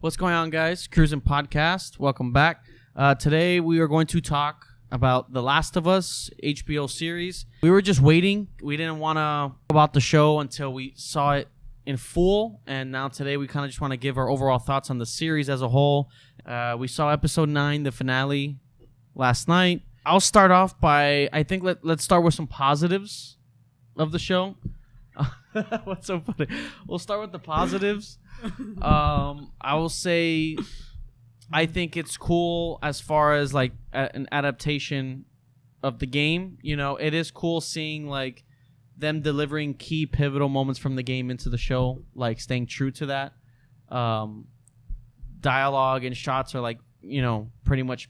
What's going on, guys? Cruising Podcast. Welcome back. Today we are going to talk about The Last of Us HBO series. We were just waiting. We didn't want to talk about the show until we saw it in full. And now today we kind of just want to give our overall thoughts on the series as a whole. We saw episode 9, the finale, last night. I'll start off by, I think let's start with some positives of the show. What's so funny? We'll start with the positives. I will say I think it's cool as far as like an adaptation of the game. You know, it is cool seeing like them delivering key pivotal moments from the game into the show, like staying true to that. Dialogue and shots are like, you know, pretty much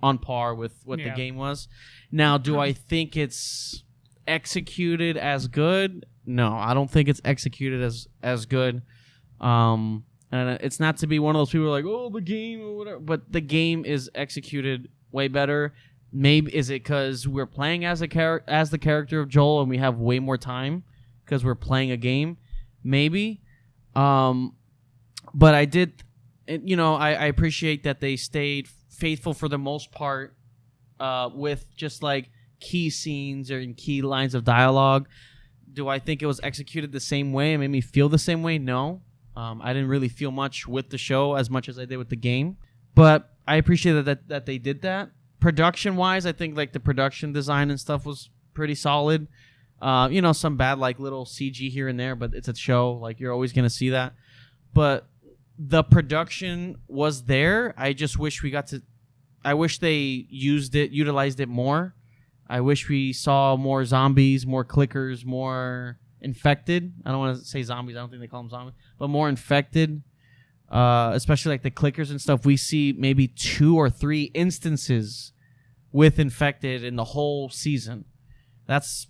on par with what the game was. Now, do I think it's executed as good? No, I don't think it's executed as good. And it's not to be one of those people who are like, oh, the game or whatever, but the game is executed way better. Maybe is it because we're playing as the character of Joel and we have way more time because we're playing a game? Maybe. But I did, you know, I appreciate that they stayed faithful for the most part with just like key scenes or key lines of dialogue. Do I think it was executed the same way? It made me feel the same way? No. I didn't really feel much with the show as much as I did with the game. But I appreciate that they did that. Production-wise, I think like the production design and stuff was pretty solid. You know, some bad like little CG here and there, but it's a show. Like you're always going to see that. But the production was there. I just wish I wish they utilized it more. I wish we saw more zombies, more clickers, more infected. I don't want to say zombies. I don't think they call them zombies. But more infected, especially like the clickers and stuff. We see maybe 2 or 3 instances with infected in the whole season. That's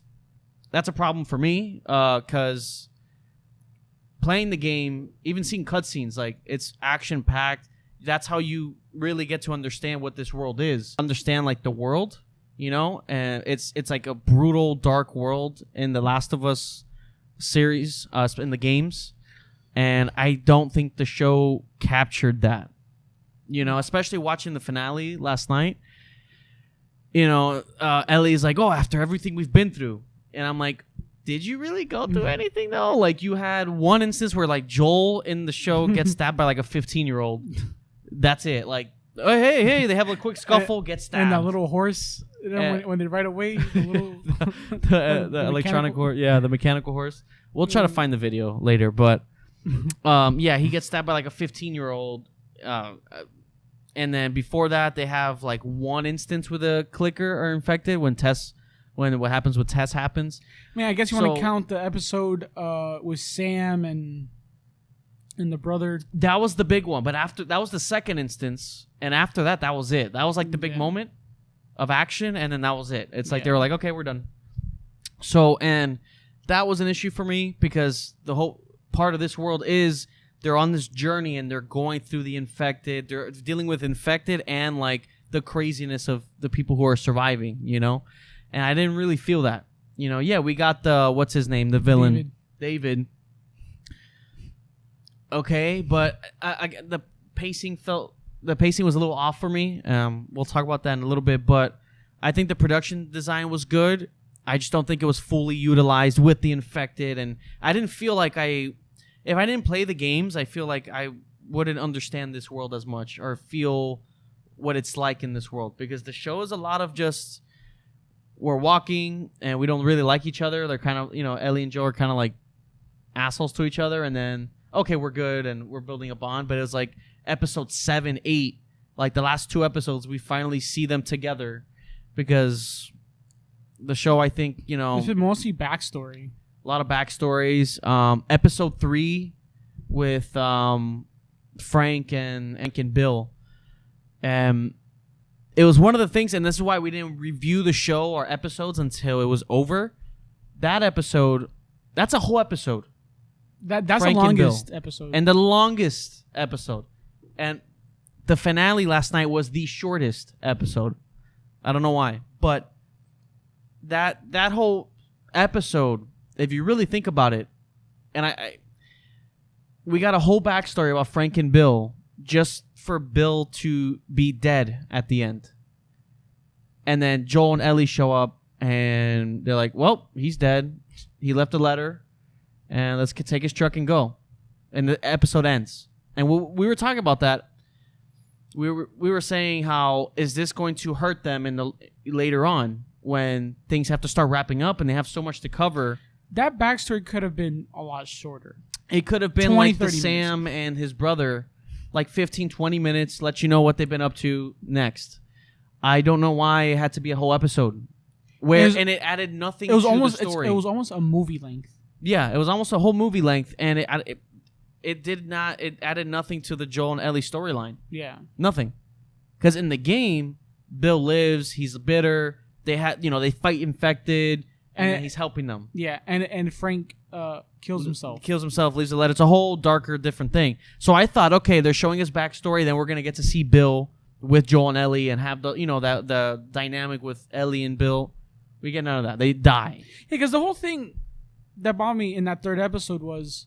a problem for me because playing the game, even seeing cutscenes, like it's action-packed. That's how you really get to understand what this world is. Understand like the world. You know, and it's like a brutal, dark world in the Last of Us series, in the games, and I don't think the show captured that. You know, especially watching the finale last night. You know, Ellie's like, "Oh, after everything we've been through," and I'm like, "Did you really go through anything though?" Like, you had one instance where like Joel in the show gets stabbed by like a 15-year-old. That's it. Like, oh, hey, they have a quick scuffle, get stabbed, and that little horse. You know, when they ride away, the electronic horse, the mechanical horse. We'll try to find the video later, but he gets stabbed by like a 15-year-old, and then before that, they have like one instance with a clicker or infected when what happens with Tess happens. I mean, I guess you want to count the episode with Sam and the brother. That was the big one, but after that was the second instance, and after that was it. That was like the big moment of action, and then that was it. It's like they were like, okay, we're done. So, and that was an issue for me because the whole part of this world is they're on this journey and they're going through the infected. They're dealing with infected and like the craziness of the people who are surviving, you know? And I didn't really feel that. You know, we got the, what's his name? The villain. David. Okay, but the pacing was a little off for me. We'll talk about that in a little bit, but I think the production design was good. I just don't think it was fully utilized with the infected, and I didn't feel like if I didn't play the games, I feel like I wouldn't understand this world as much or feel what it's like in this world, because the show is a lot of just we're walking and we don't really like each other. They're kind of, you know, Ellie and Joe are kind of like assholes to each other, and then okay, we're good and we're building a bond, but it was like episode 7, 8, like the last 2 episodes, we finally see them together because the show, I think, you know, this is mostly backstory. A lot of backstories. Episode 3 with Frank and Bill. It was one of the things, and this is why we didn't review the show or episodes until it was over. That episode, that's a whole episode. That's the longest episode. And the longest episode. And the finale last night was the shortest episode. I don't know why. But that whole episode, if you really think about it, and we got a whole backstory about Frank and Bill just for Bill to be dead at the end. And then Joel and Ellie show up, and they're like, well, he's dead. He left a letter, and let's take his truck and go. And the episode ends. And we were talking about that. We were saying how is this going to hurt them in the later on when things have to start wrapping up and they have so much to cover. That backstory could have been a lot shorter. It could have been 20, like the 30 Sam minutes. and his brother, like 15, 20 minutes, let you know what they've been up to next. I don't know why it had to be a whole episode. And it added nothing to the story. It was almost a movie length. Yeah, it was almost a whole movie length, and it added nothing to the Joel and Ellie storyline. Yeah. Nothing. Because in the game, Bill lives, he's bitter, they fight infected, and then he's helping them. Yeah, and Frank kills himself. Leaves a letter. It's a whole darker, different thing. So I thought, okay, they're showing his backstory, then we're going to get to see Bill with Joel and Ellie and have the dynamic with Ellie and Bill. We get none of that. They die. Yeah, because the whole thing that bothered me in that third episode was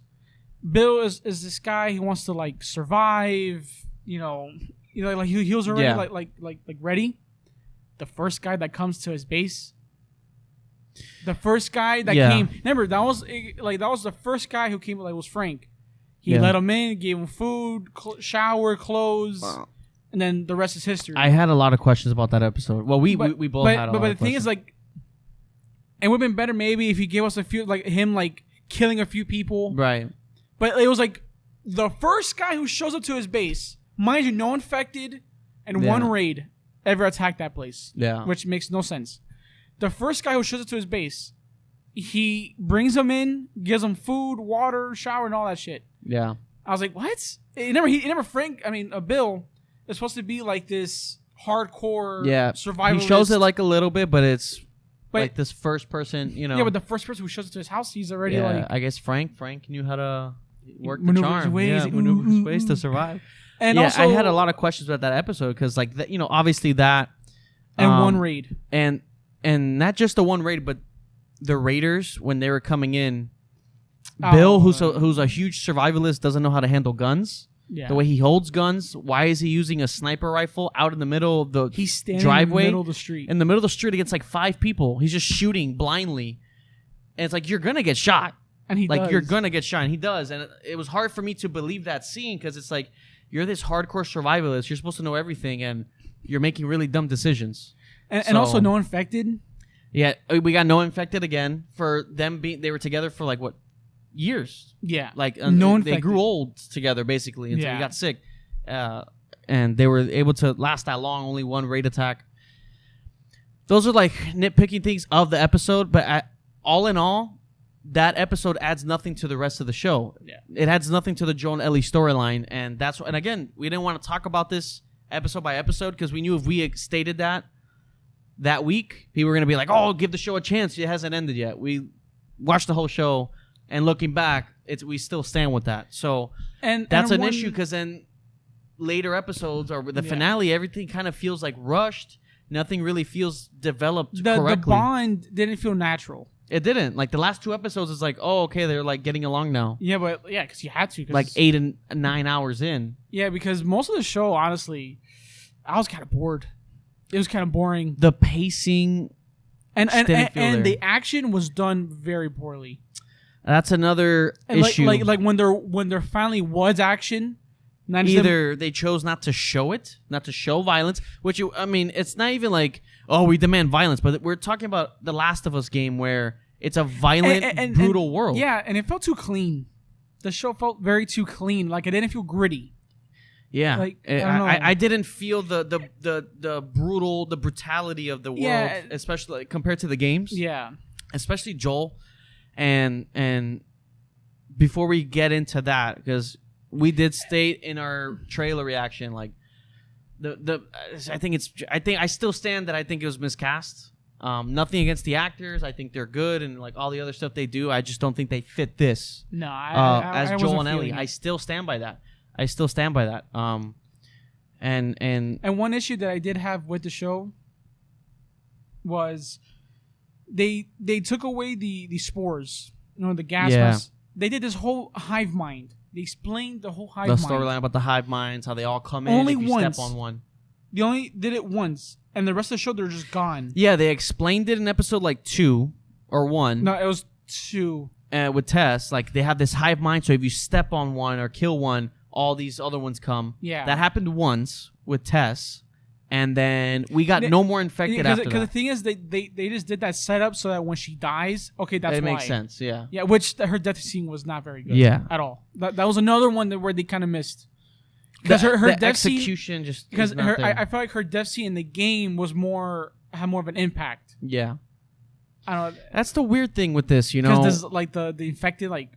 Bill is this guy who wants to like survive, like he was already like ready. The first guy that comes to his base. The first guy that came. Remember, that was the first guy who came. Like, was Frank. He let him in, gave him food, shower, clothes, and then the rest is history. I had a lot of questions about that episode. Well, we both had a lot of questions. But the thing is, like, it would have been better maybe if he gave us a few, like him, like killing a few people. Right. But it was like the first guy who shows up to his base, mind you, no infected, and one raid ever attacked that place. Yeah. Which makes no sense. The first guy who shows up to his base, he brings him in, gives him food, water, shower, and all that shit. Yeah. I was like, what? Bill is supposed to be like this hardcore survivalist. He shows it like a little bit, but it's like this first person, Yeah, but the first person who shows up to his house, he's already like... I guess Frank knew how to work the maneuver charm. his ways. Maneuver his ways to survive. And also, I had a lot of questions about that episode because, like, obviously that... And one raid. And not just the one raid, but the raiders, when they were coming in, Bill, who's a huge survivalist, doesn't know how to handle guns. Yeah. The way he holds guns. Why is he using a sniper rifle out in the middle of the driveway? He's standing in the middle of the street. In the middle of the street against like 5 people. He's just shooting blindly. And it's like, you're going to get shot. And he does. You're going to get shot. And he does. And it was hard for me to believe that scene because it's like, you're this hardcore survivalist. You're supposed to know everything. And you're making really dumb decisions. And also no infected. Yeah. We got no infected again. For them they were together for like, what? Years. Yeah. Like no they grew old together basically until he got sick. And they were able to last that long, only one raid attack. Those are like nitpicking things of the episode, but all in all, that episode adds nothing to the rest of the show. Yeah. It adds nothing to the Joel and Ellie storyline, and and again, we didn't want to talk about this episode by episode because we knew if we had stated that week, people were going to be like, "Oh, give the show a chance. It hasn't ended yet." We watched the whole show. And looking back, we still stand with that. So that's an issue because then later episodes or the finale, everything kind of feels like rushed. Nothing really feels developed correctly. The bond didn't feel natural. It didn't. Like the last 2 episodes, it's like, oh, okay, they're like getting along now. Yeah, but because you had to. Like 8 and 9 hours in. Yeah, because most of the show, honestly, I was kind of bored. It was kind of boring. The pacing and the action was done very poorly. That's another issue. Like when there finally was action, either they chose not to show it, not to show violence, which it's not even like, oh, we demand violence, but we're talking about the Last of Us game where it's a violent, brutal world. Yeah, and it felt too clean. The show felt very too clean. Like it didn't feel gritty. Yeah, like I didn't feel the brutality of the world, especially compared to the games. Yeah, especially Joel. And before we get into that, because we did state in our trailer reaction, like I still stand that I think it was miscast. Nothing against the actors. I think they're good and like all the other stuff they do. I just don't think they fit this. No, as Joel and Ellie. I still stand by that. And one issue that I did have with the show was they took away the spores, the gas mask. They did this whole hive mind They explained the whole hive The mind. storyline about the hive minds, how they all come Only in if you once. step on one. They only did it once, and the rest of the show they're just gone. Yeah, they explained it in episode like 2 or 1. No, it was 2. With Tess, like they have this hive mind, so if you step on one or kill one, all these other ones come. Yeah. That happened once with Tess, and then we got no more infected after that. Because the thing is, they just did that setup so that when she dies, okay, that's it why. makes sense, yeah. Yeah, which her death scene was not very good. Yeah. At all. That was another one where they kind of missed. Because her the death execution scene, just because is not there. I felt like her death scene in the game had more of an impact. Yeah. I don't know. That's the weird thing with this, you know. Because there's like the infected like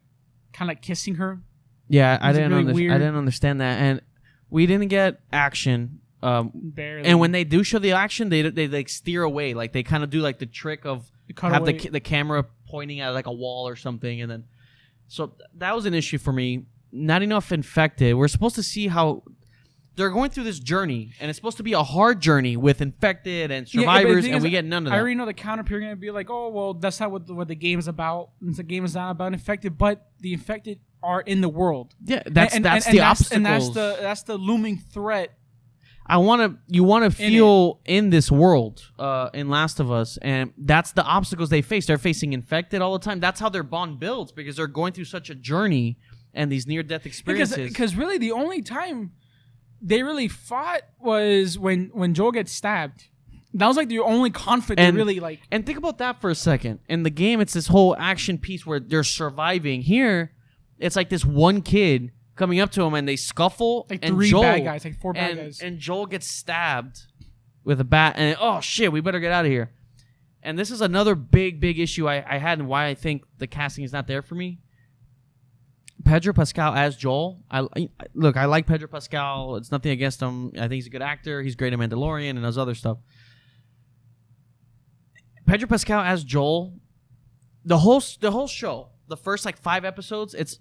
kind of kissing her. Yeah, I didn't really I didn't understand that, and we didn't get action. Barely. And when they do show the action, they like steer away, like they kind of do like the trick of have the camera pointing at like a wall or something, and then so that was an issue for me. Not enough infected. We're supposed to see how they're going through this journey, and it's supposed to be a hard journey with infected and survivors, and we get none of that. I already know the counter period going to be like, oh well, that's not what the game is about. The game is not about infected, but the infected are in the world. Yeah, that's the obstacles, and that's the looming threat. You want to feel in this world, in Last of Us, and that's the obstacles they face. They're facing infected all the time. That's how their bond builds, because they're going through such a journey and these near-death experiences. Because really, the only time they really fought was when Joel gets stabbed. That was like the only conflict they really like. And think about that for a second. In the game, it's this whole action piece where they're surviving. Here, it's like this one kid coming up to him and they scuffle. Like and 3 Joel, bad guys, like 4 bad guys. And Joel gets stabbed with a bat. And oh shit, we better get out of here. And this is another big issue I had, and why I think the casting is not there for me. Pedro Pascal as Joel. I like Pedro Pascal. It's nothing against him. I think he's a good actor. He's great at Mandalorian and does other stuff. Pedro Pascal as Joel. The whole show, the first like 5 episodes, it's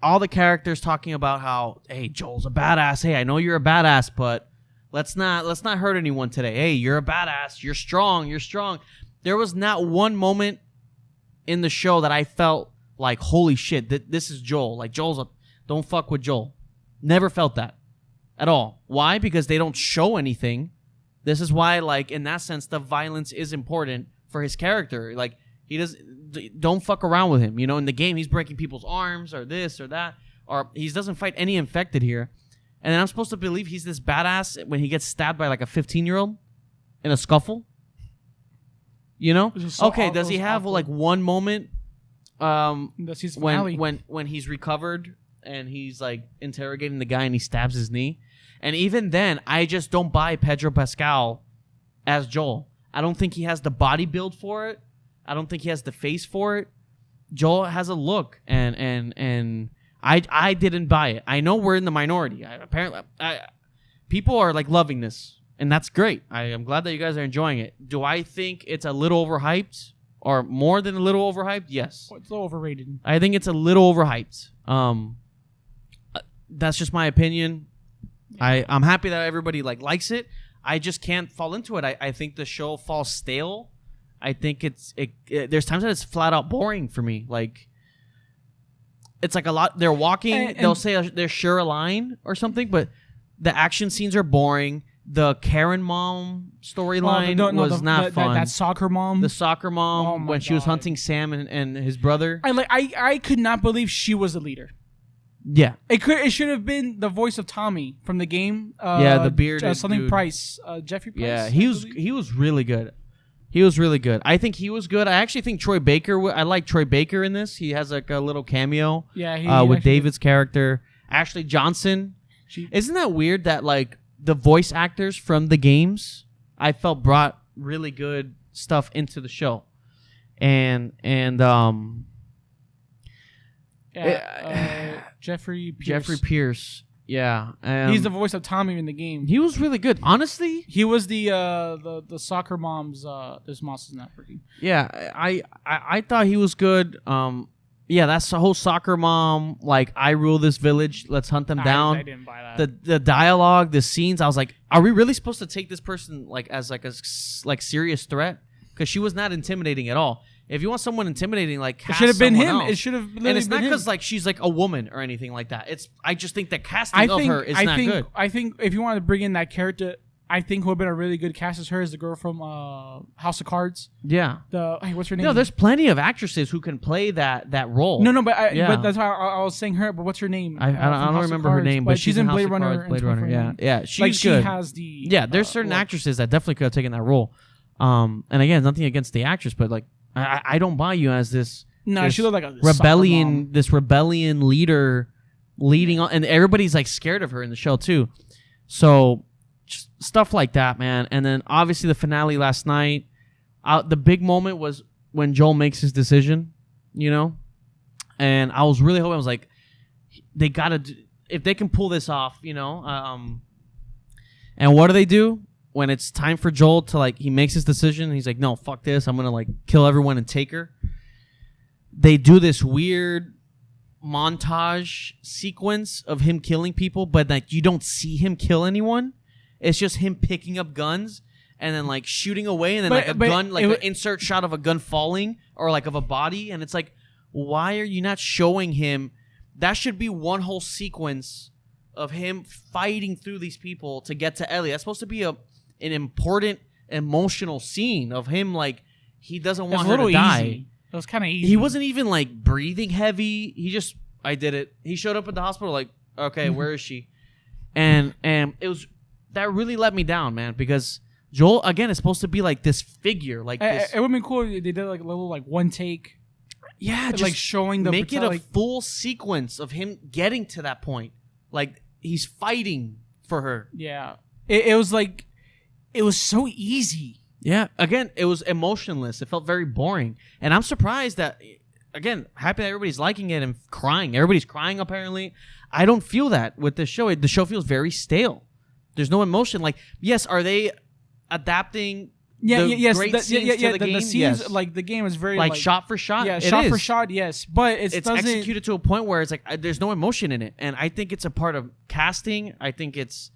all the characters talking about how, hey, Joel's a badass. Hey, I know you're a badass, but let's not hurt anyone today. Hey, you're a badass. You're strong. You're strong. There was not one moment in the show that I felt like, holy shit, this is Joel. Like, don't fuck with Joel. Never felt that at all. Why? Because they don't show anything. This is why, like, in that sense, the violence is important for his character. Like, don't fuck around with him. You know, in the game, he's breaking people's arms or this or that, or he doesn't fight any infected here. And then I'm supposed to believe he's this badass when he gets stabbed by like a 15-year-old in a scuffle. You know? Okay, does he have like one moment when he's recovered and he's like interrogating the guy and he stabs his knee? And even then, I just don't buy Pedro Pascal as Joel. I don't think he has the body build for it. I don't think he has the face for it. Joel has a look, and I didn't buy it. I know we're in the minority. People are like loving this, and that's great. I am glad that you guys are enjoying it. Do I think it's a little overhyped, or more than a little overhyped? Yes. It's a little overrated. I think it's a little overhyped. That's just my opinion. Yeah. I'm happy that everybody likes it. I just can't fall into it. I think the show falls stale. I think there's times that it's flat out boring for me. Like, it's like a lot. They're walking. And they'll say they're sure a line or something, but the action scenes are boring. The Karen mom storyline was not fun. That soccer mom. The soccer mom when she was hunting Sam and his brother. I could not believe she was the leader. Yeah, it should have been the voice of Tommy from the game. The bearded something dude. Price, Jeffrey Price. Yeah, he was really good. He was really good. I think he was good. I actually think Troy Baker. I like Troy Baker in this. He has like a little cameo. Yeah, with David's character, Ashley Johnson. Isn't that weird that like the voice actors from the games I felt brought really good stuff into the show, and Jeffrey Pierce. Jeffrey Pierce. Yeah, he's the voice of Tommy in the game. He was really good. Honestly, he was the soccer mom's. This mouse is not working. Yeah, I thought he was good. Yeah, that's the whole soccer mom. Like, I rule this village. Let's hunt them down. I didn't buy that. The dialogue, the scenes. I was like, are we really supposed to take this person like as like a serious threat? Because she was not intimidating at all. If you want someone intimidating, like it cast should have been him. else. It should have. And it's not because like she's like a woman or anything like that. I just think the casting of her is not good. I think if you want to bring in that character, I think who would have been a really good cast as her is the girl from House of Cards. Yeah. What's her name? No, there's plenty of actresses who can play that role. No, but that's why I was saying her. But what's her name? I don't remember her name, but she's in Blade House of Runner. Cards, Blade Runner. Yeah, she's like she good. has the there's certain actresses that definitely could have taken that role. And again, nothing against the actress, but like I don't buy you as this. No, she looked like a rebellion. This rebellion leader leading on, and everybody's like scared of her in the show too. So just stuff like that, man. And then obviously the finale last night. The big moment was when Joel makes his decision, and I was really hoping, I was like, they gotta if they can pull this off, And what do? When it's time for Joel to like, he makes his decision, and he's like, no, fuck this, I'm gonna like kill everyone and take her. They do this weird montage sequence of him killing people, but like you don't see him kill anyone. It's just him picking up guns and then like shooting away, and then gun, like an insert shot of a gun falling or like of a body, and it's like, why are you not showing him? That should be one whole sequence of him fighting through these people to get to Ellie. That's supposed to be an important emotional scene of him, like he doesn't want her to die. Easy. It was kind of easy. He wasn't even like breathing heavy. He just, I did it. He showed up at the hospital like, okay, where is she? And it was, that really let me down, man, because Joel, again, is supposed to be like this figure. Like this. It would have been cool if they did like a little like one take. Yeah, just like showing the make it a full sequence of him getting to that point. Like he's fighting for her. Yeah. It was like, it was so easy. Yeah, again, it was emotionless. It felt very boring. And I'm surprised that, again, happy that everybody's liking it and crying. Everybody's crying, apparently. I don't feel that with this show. The show feels very stale. There's no emotion. Like, yes, are they adapting great scenes to the game? The scenes, yes. Like, the game is very, like shot for shot? Yeah, shot for shot, yes. But it's executed to a point where it's like, there's no emotion in it. And I think it's a part of casting. I think it's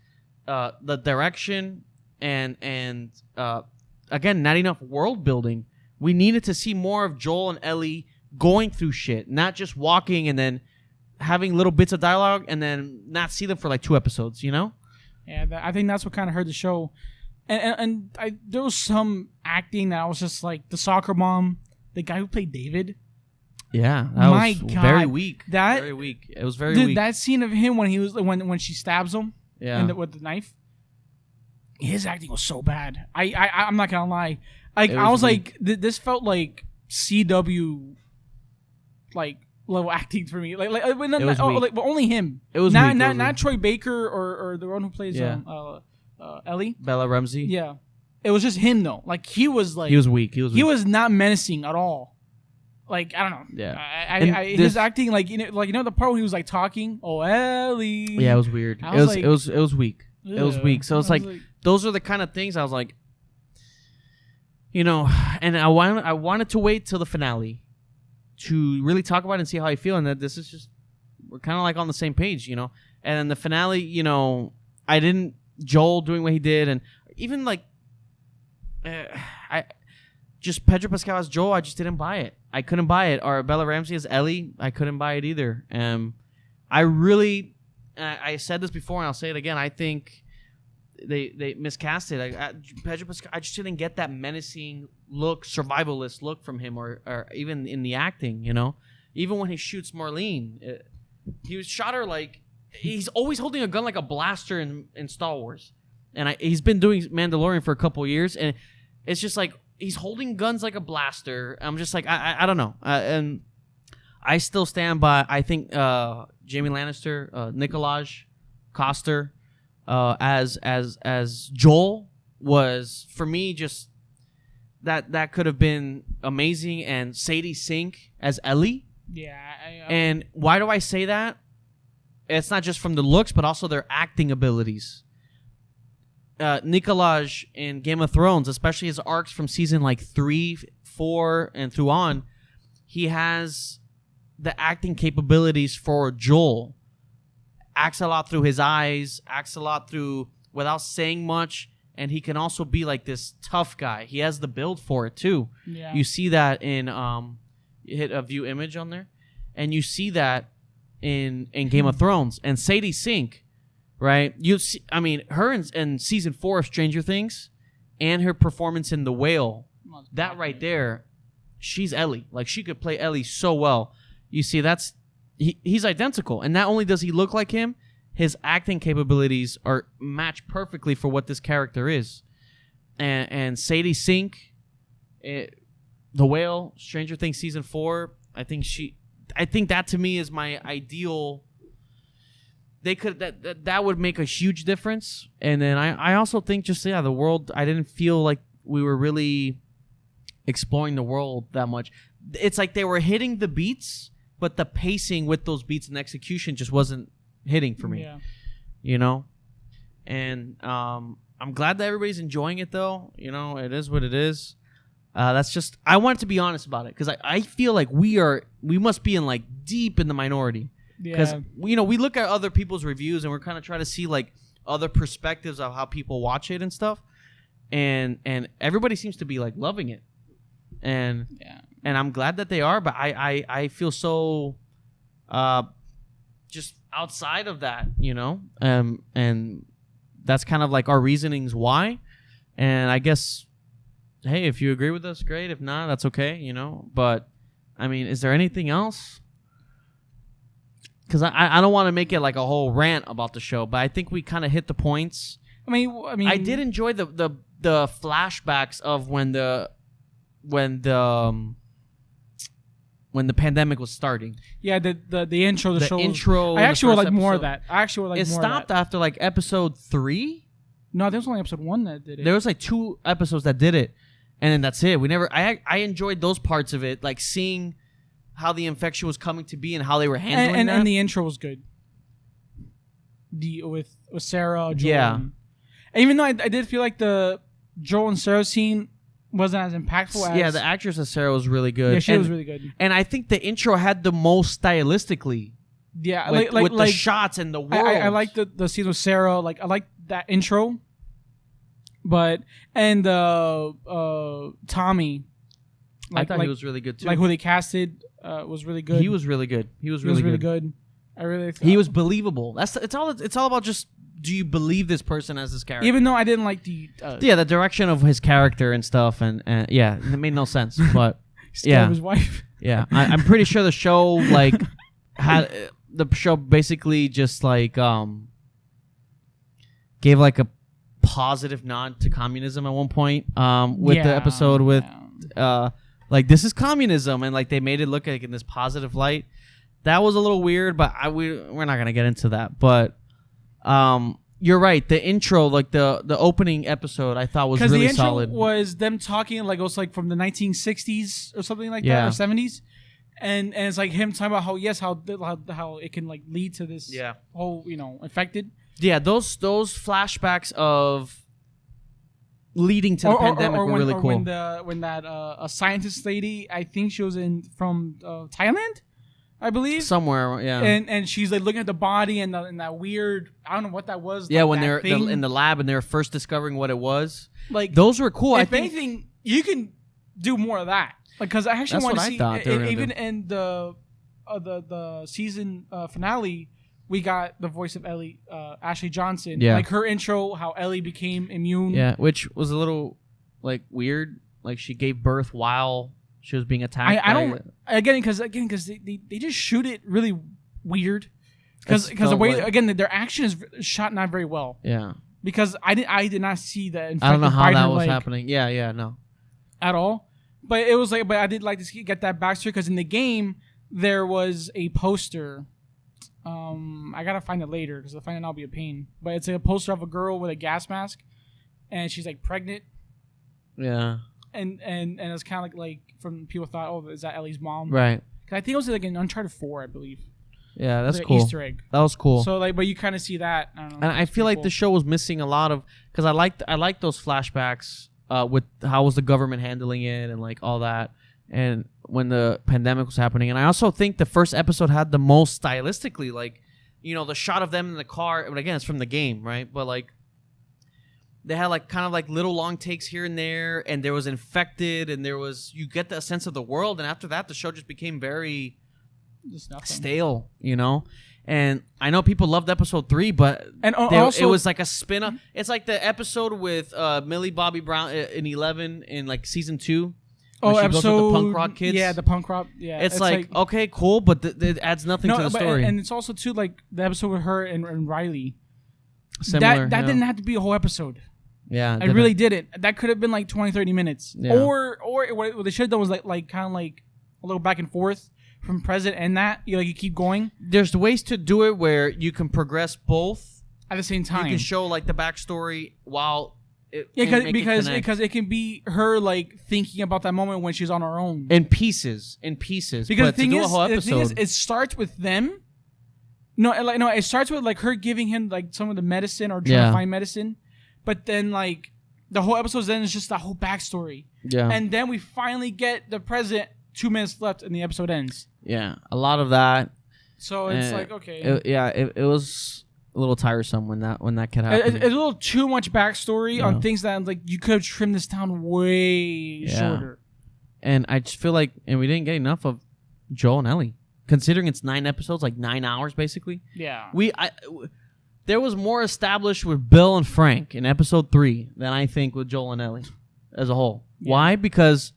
the direction and again, not enough world building. We needed to see more of Joel and Ellie going through shit, not just walking and then having little bits of dialogue and then not see them for like 2 episodes, Yeah, I think that's what kind of hurt the show. And there was some acting that I was just like, the soccer mom, the guy who played David. Yeah, that my was God, very weak. Very weak. It was very weak. That scene of him when he was when she stabs him, with the knife. His acting was so bad. I'm not gonna lie. Like I was weak. Like, this felt like CW, like level acting for me. Like but only him. It was not Troy Baker or the one who plays Ellie. Bella Ramsey. Yeah, it was just him though. Like he was weak. He was not menacing at all. Like I don't know. Yeah. His acting, like the part when he was like talking. Oh, Ellie. Yeah, it was weird. It was weak. It was weak. So it's like those are the kind of things I was like, and I wanted to wait till the finale to really talk about it and see how I feel, and that this is just, we're kind of like on the same page, And then the finale, Joel doing what he did, and even like, just Pedro Pascal as Joel, I just didn't buy it. I couldn't buy it. Or Bella Ramsey as Ellie, I couldn't buy it either. I really, I said this before and I'll say it again, I think they miscasted. Pedro Pascal, I just didn't get that menacing look, survivalist look from him, or even in the acting, Even when he shoots Marlene, he shot her like, he's always holding a gun like a blaster in Star Wars. And he's been doing Mandalorian for a couple years, and it's just like, he's holding guns like a blaster. I'm just like, I don't know. And I still stand by, I think Jamie Lannister, Nikolaj Coster, as Joel was, for me, just that could have been amazing. And Sadie Sink as Ellie. Yeah. And why do I say that? It's not just from the looks, but also their acting abilities. Nikolaj in Game of Thrones, especially his arcs from season like 3, 4, and through on, he has the acting capabilities for Joel. Acts a lot through his eyes, acts a lot through without saying much, and he can also be like this tough guy. He has the build for it too. Yeah. You see that in you hit a view image on there, and you see that in Game of Thrones. And Sadie Sink, right? You see, I mean, her in season 4 of Stranger Things, and her performance in The Whale. That right there, she's Ellie. Like, she could play Ellie so well. You see, he's identical, and not only does he look like him, his acting capabilities are matched perfectly for what this character is. And Sadie Sink, The Whale, Stranger Things season 4, I think that to me is my ideal. They could that would make a huge difference. And then I also think the world, I didn't feel like we were really exploring the world that much. It's like they were hitting the beats, but the pacing with those beats and execution just wasn't hitting for me. Yeah. You know? And I'm glad that everybody's enjoying it, though. You know, it is what it is. That's just, I wanted to be honest about it, because I feel like we must be in like deep in the minority. Because we look at other people's reviews and we're kind of trying to see like other perspectives of how people watch it and stuff, and everybody seems to be like loving it, and I'm glad that they are. But I feel so just outside of that, and that's kind of like our reasonings why. And I guess, hey, if you agree with us, great. If not, that's okay, But I mean, is there anything else? Because I don't want to make it like a whole rant about the show, but I think we kind of hit the points. I mean, I did enjoy the flashbacks of when the pandemic was starting. Yeah, the intro, the show. Intro. I actually would like more of that. It stopped after like episode 3. No, there was only episode 1 that did it. There was like 2 episodes that did it, and then that's it. I enjoyed those parts of it, like seeing how the infection was coming to be and how they were handling that. And the intro was good. With Sarah, Joel. Yeah. And even though I did feel like the Joel and Sarah scene wasn't as impactful as... Yeah, the actress of Sarah was really good. Yeah, she was really good. And I think the intro had the most stylistically. Yeah, with the shots and the world. I like the scene with Sarah. Like, I like that intro. But, and Tommy... I thought he was really good too. Like who they casted was really good. He was really good. He was really good. I really. He was believable. It's all about just, do you believe this person as this character? Even though I didn't like the the direction of his character and stuff, and it made no sense. But his wife. Yeah, I'm pretty sure the show like had the show basically just like gave like a positive nod to communism at one point with the episode with like, this is communism, and like they made it look like in this positive light. That was a little weird, but we're not gonna get into that. But you're right. The intro, like the opening episode, I thought was really solid. Because the intro was them talking like it was like from the 1960s or something like that, or 70s, and it's like him talking about how it can like lead to this whole infected. Yeah, those flashbacks of leading to the pandemic were really cool. When that a scientist lady, I think she was from Thailand, I believe, somewhere, yeah, and she's like looking at the body and that weird, I don't know what that was. Yeah, like when they're in the lab and they're first discovering what it was. Like, those were cool. If anything, you can do more of that. Like, because I actually want to see even in the season finale. We got the voice of Ellie, Ashley Johnson. Yeah. Like her intro, how Ellie became immune. Yeah, which was a little like weird. Like she gave birth while she was being attacked. Because they just shoot it really weird. Because the way their action is shot not very well. Yeah. Because I did not see the infected I don't know how that was leg happening. Yeah, no. At all. But it was like, but I did like to get that backstory, because in the game there was a poster. I gotta find it later, because if I find it, I'll be a pain. But it's like a poster of a girl with a gas mask, and she's like pregnant. Yeah. And it's kind of like from people thought, oh, is that Ellie's mom? Right. Cause I think it was like in Uncharted 4, I believe. Yeah, that's like cool. Easter egg. That was cool. So like, but you kind of see that. I don't know. And I feel like the show was missing a lot of, because I liked those flashbacks with how was the government handling it and like all that. And when the pandemic was happening. And I also think the first episode had the most stylistically, like, the shot of them in the car. But again, it's from the game, right? But like they had like kind of like little long takes here and there, and there was infected, and there was you get that sense of the world, and after that the show just became very stale, you know. And I know people loved episode 3, but also, it was like a spin-off. It's like the episode with Millie Bobby Brown in 11 in like season 2. Oh, she episode goes with the punk rock kids. Yeah, the punk rock. Yeah, it's like okay, cool, but it adds nothing to the story. And it's also too like the episode with her and Riley. Similar, that didn't have to be a whole episode. Yeah, I really didn't. That could have been like 20-30 minutes. Yeah. Or what they should have done was like kind of like a little back and forth from present and that you keep going. There's ways to do it where you can progress both at the same time. You can show like the backstory while because it can be her like thinking about that moment when she's on her own in pieces. Because the thing is, it starts with them. No, it starts with like her giving him like some of the medicine or trying to find medicine, but then like the whole episode then is just that whole backstory. Yeah, and then we finally get the present. 2 minutes left and the episode ends. Yeah, a lot of that. So it's like okay. It was a little tiresome when that could happen. It's a little too much backstory on things that like you could have trimmed this down way shorter. And I just feel like, and we didn't get enough of Joel and Ellie, considering it's 9 episodes, like 9 hours basically. Yeah. There was more established with Bill and Frank in episode 3 than I think with Joel and Ellie as a whole. Yeah. Why? Because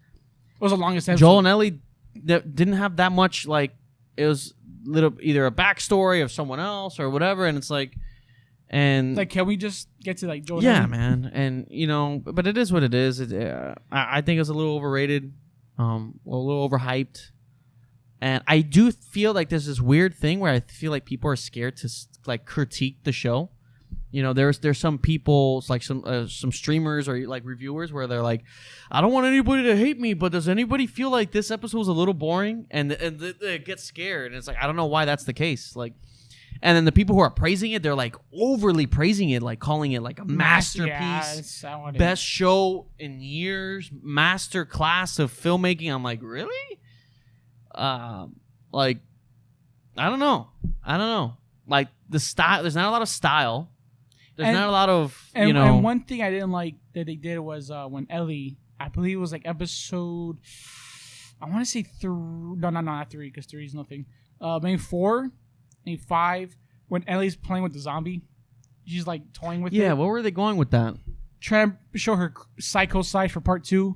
it was the longest episode. Joel and Ellie didn't have that much, like, it was either a backstory of someone else or whatever, and it's like, and like, can we just get to like Joel? Yeah, man, and you know, but it is what it is. I think it's a little overrated, a little overhyped, and I do feel like there's this weird thing where I feel like people are scared to like critique the show. You know, there's some people, like some streamers or like reviewers where they're like, I don't want anybody to hate me, but does anybody feel like this episode was a little boring? And they get scared. And it's like, I don't know why that's the case. Like, and then the people who are praising it, they're like overly praising it, like calling it like a masterpiece, best show in years, master class of filmmaking. I'm like, really? Like, I don't know. Like the style, there's not a lot of style. There's not a lot of, And one thing I didn't like that they did was when Ellie, I believe it was like episode, I want to say not 3, because 3 is nothing. Maybe 4, maybe 5, when Ellie's playing with the zombie. She's like toying with it. Yeah, what were they going with that? Trying to show her psycho side for part 2.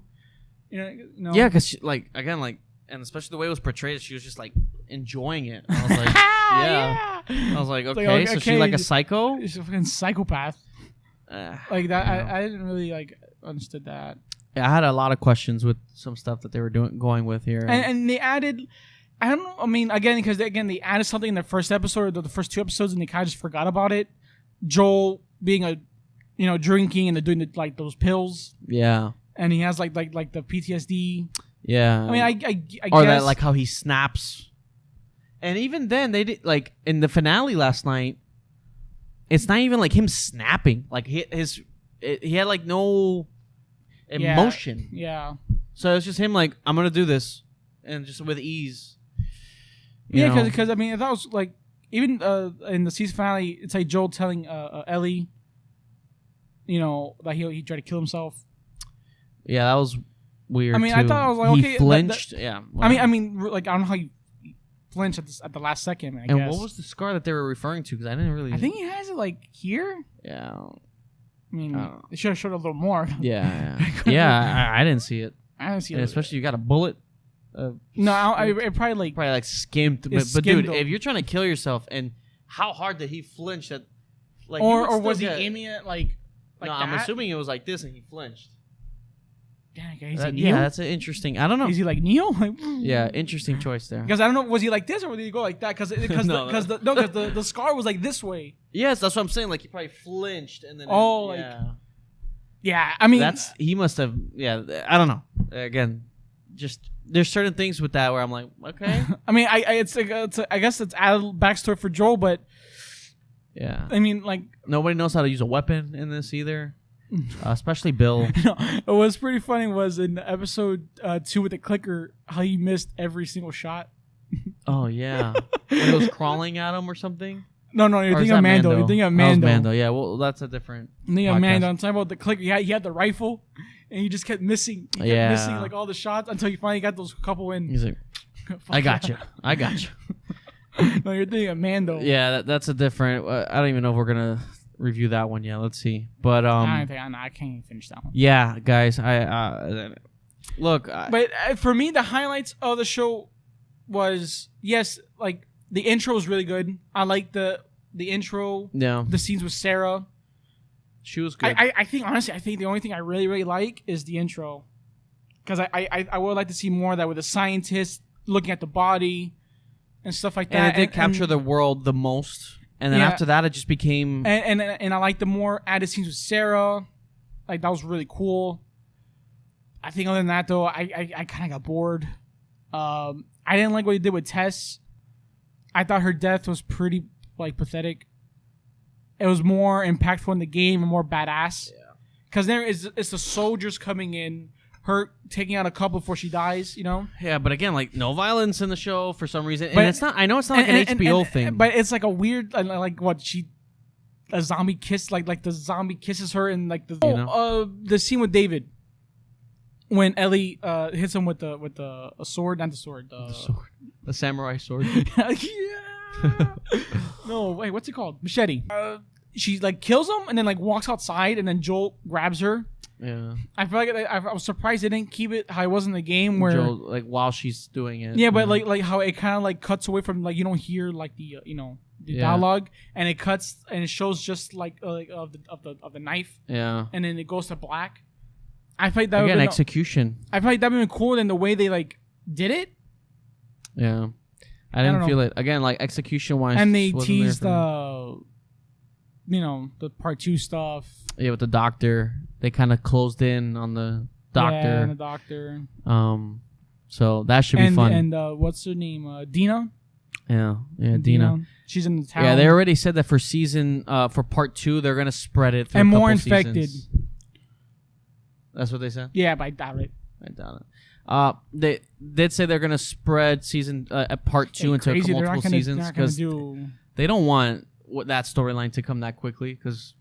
You know? Yeah, because like, again, like, and especially the way it was portrayed, she was just like enjoying it. And I was like, yeah. I was like, okay, so she's like a psycho? She's a fucking psychopath. Like that, I didn't really like understood that. Yeah, I had a lot of questions with some stuff that they were going with here. And they added, I don't know, I mean, again, because they added something in the first episode or the first 2 episodes and they kind of just forgot about it. Joel being drinking and they're doing like those pills. Yeah. And he has like the PTSD. Yeah. I mean, I or guess. That, like how he snaps. And even then, they did, like, in the finale last night, it's not even like him snapping. Like, he had like no emotion. Yeah. So it's just him like, I'm going to do this. And just with ease. Yeah, because I mean, I thought it was like, even in the season finale, it's like Joel telling Ellie, that he tried to kill himself. Yeah, that was weird. I mean, too. I thought I was like, okay, he flinched. Yeah. Well. I mean, like I don't know how you flinched at the last second. I guess. What was the scar that they were referring to? Because I didn't really. I think he has it like here. Yeah. I mean, they should have showed a little more. Yeah. Yeah. I didn't see it. I didn't see it. Especially you got a bullet. No, I probably skimmed. But dude, if you're trying to kill yourself, and how hard did he flinch? That like, or was he aiming it like? No, I'm assuming it was like this, and he flinched. Yeah, that's an interesting. I don't know. Is he like Neo? Yeah, interesting choice there. Because I don't know, was he like this or did he go like that? Because the scar was like this way. Yes, that's what I'm saying. Like he probably flinched and then. Yeah. I mean, he must have. Yeah, I don't know. Again, just there's certain things with that where I'm like, okay. I mean, I guess it's added backstory for Joel, but yeah. I mean, like nobody knows how to use a weapon in this either. Especially Bill. What was pretty funny was in episode 2 with the clicker, how he missed every single shot. Oh yeah, when he was crawling at him or something. No, you're Or is thinking that of Mando. You're thinking of Mando. Mando. Yeah, well, that's a different. I'm thinking of podcast. Mando. I'm talking about the click. He had the rifle, and he just kept missing. He kept missing like all the shots until you finally got those couple in. He's like, I got you. No, you're thinking of Mando. Yeah, that's a different. I don't even know if we're gonna review that one yet. Let's see. But I can't even finish that one. Yeah, guys, look. But for me, the highlights of the show was like the intro was really good. I like the intro. Yeah. The scenes with Sarah. She was good. I think honestly, the only thing I really like is the intro, because I would like to see more of that with the scientists looking at the body and stuff like that. And it did capture the world the most. And then after that, it just became. And I like the more added scenes with Sarah. Like, that was really cool. I think other than that, though, I kind of got bored. I didn't like what he did with Tess. I thought her death was pretty, like, pathetic. It was more impactful in the game and more badass. Yeah. Because it's the soldiers coming in, her taking out a couple before she dies, you know? Yeah, but again, like, no violence in the show for some reason. And it's not, I know it's not like an HBO thing. But it's like a weird, like, what, a zombie kiss, like the zombie kisses her and, like, the scene with David. When Ellie hits him with a sword, not the sword. The sword. The samurai sword. Yeah. No, wait, what's it called? Machete. She like kills him and then like walks outside and then Joel grabs her. Yeah. I feel like I was surprised they didn't keep it how it was in the game where Joel, like while she's doing it. Yeah, but like how it kind of like cuts away from like you don't hear like the the dialogue and it cuts and it shows just like of the knife. Yeah. And then it goes to black. I feel like that again execution. I feel like that would have been cool in the way they like did it. Yeah. I didn't feel it. Again, like execution wise. And they teased the part 2 stuff. Yeah, with the doctor. They kind of closed in on the doctor. Yeah, and the doctor. So that should be fun. And what's her name? Dina? Yeah, Dina. She's in the town. Yeah, they already said that for for part 2, they're going to spread it through and a couple more infected. Seasons. That's what they said? Yeah, but I doubt it. They did say they're going to spread part 2 into multiple seasons because they don't want that storyline to come that quickly because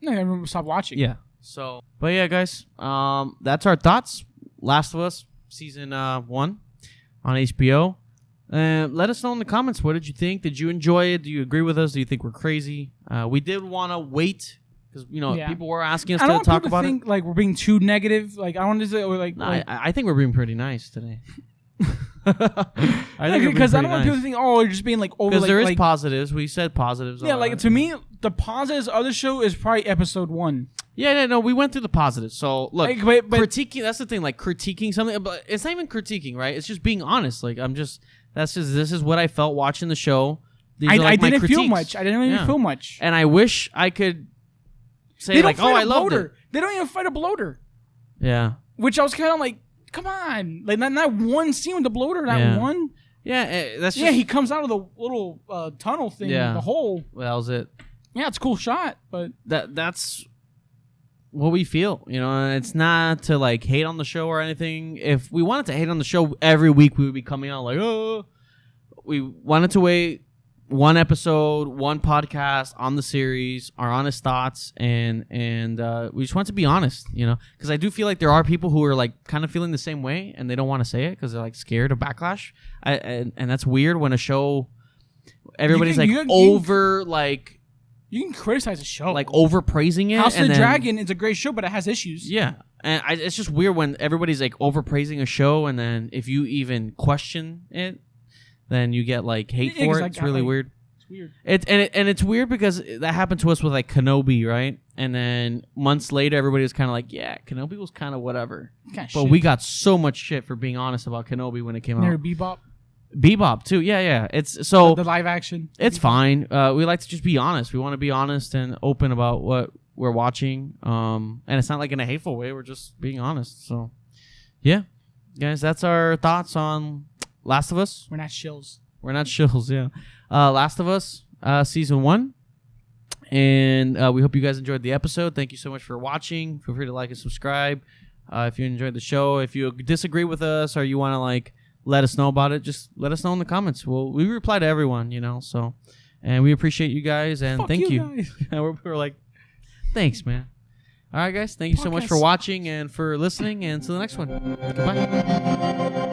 everyone will stop watching. Yeah. So, but yeah, guys, that's our thoughts. Last of Us season 1 on HBO. Let us know in the comments. What did you think? Did you enjoy it? Do you agree with us? Do you think we're crazy? We did want to wait. Because people were asking us to talk about it. Like we're being too negative. Like I wanted to say, I think we're being pretty nice today. I think because I don't want people to think, you're just being like over. Because there is positives. We said positives. Yeah, like to me, the positives of the show is probably episode 1. Yeah, no, we went through the positives. So look, but critiquing. That's the thing. Like critiquing something, but it's not even critiquing, right? It's just being honest. Like this is what I felt watching the show. I didn't feel much. I didn't really feel much. And I wish I could. Say like, I loved it. They don't even fight a bloater. Yeah. Which I was kind of like, come on, like not one scene with the bloater, not one. Yeah, that's just... he comes out of the little tunnel thing, the hole. Well, that was it. Yeah, it's a cool shot, but that's what we feel. It's not to like hate on the show or anything. If we wanted to hate on the show every week, we would be coming out like, we wanted to wait. One episode, one podcast on the series, our honest thoughts, and we just want to be honest, because I do feel like there are people who are like kind of feeling the same way and they don't want to say it because they're like scared of backlash. And that's weird when a show, everybody's over like. You can criticize a show like over praising it. House of the Dragon is a great show, but it has issues. Yeah, and it's just weird when everybody's like over praising a show, and then if you even question it. Then you get like hate for it. It's really weird. It's weird. It's weird because that happened to us with like Kenobi, right? And then months later, everybody was kind of like, "Yeah, Kenobi was kind of whatever." But we got so much shit for being honest about Kenobi when it came out. Bebop too. Yeah. It's so the live action. It's fine. We like to just be honest. We want to be honest and open about what we're watching. And it's not like in a hateful way. We're just being honest. So, yeah, guys, that's our thoughts on Last of Us. We're not shills, yeah. Last of Us, season 1. And we hope you guys enjoyed the episode. Thank you so much for watching. Feel free to like and subscribe. If you enjoyed the show, if you disagree with us or you want to like let us know about it, just let us know in the comments. We reply to everyone, So And we appreciate you guys, and Fuck thank you. guys. And we're like, thanks, man. All right, guys. Thank you so much for watching and for listening, and to the next one. Goodbye.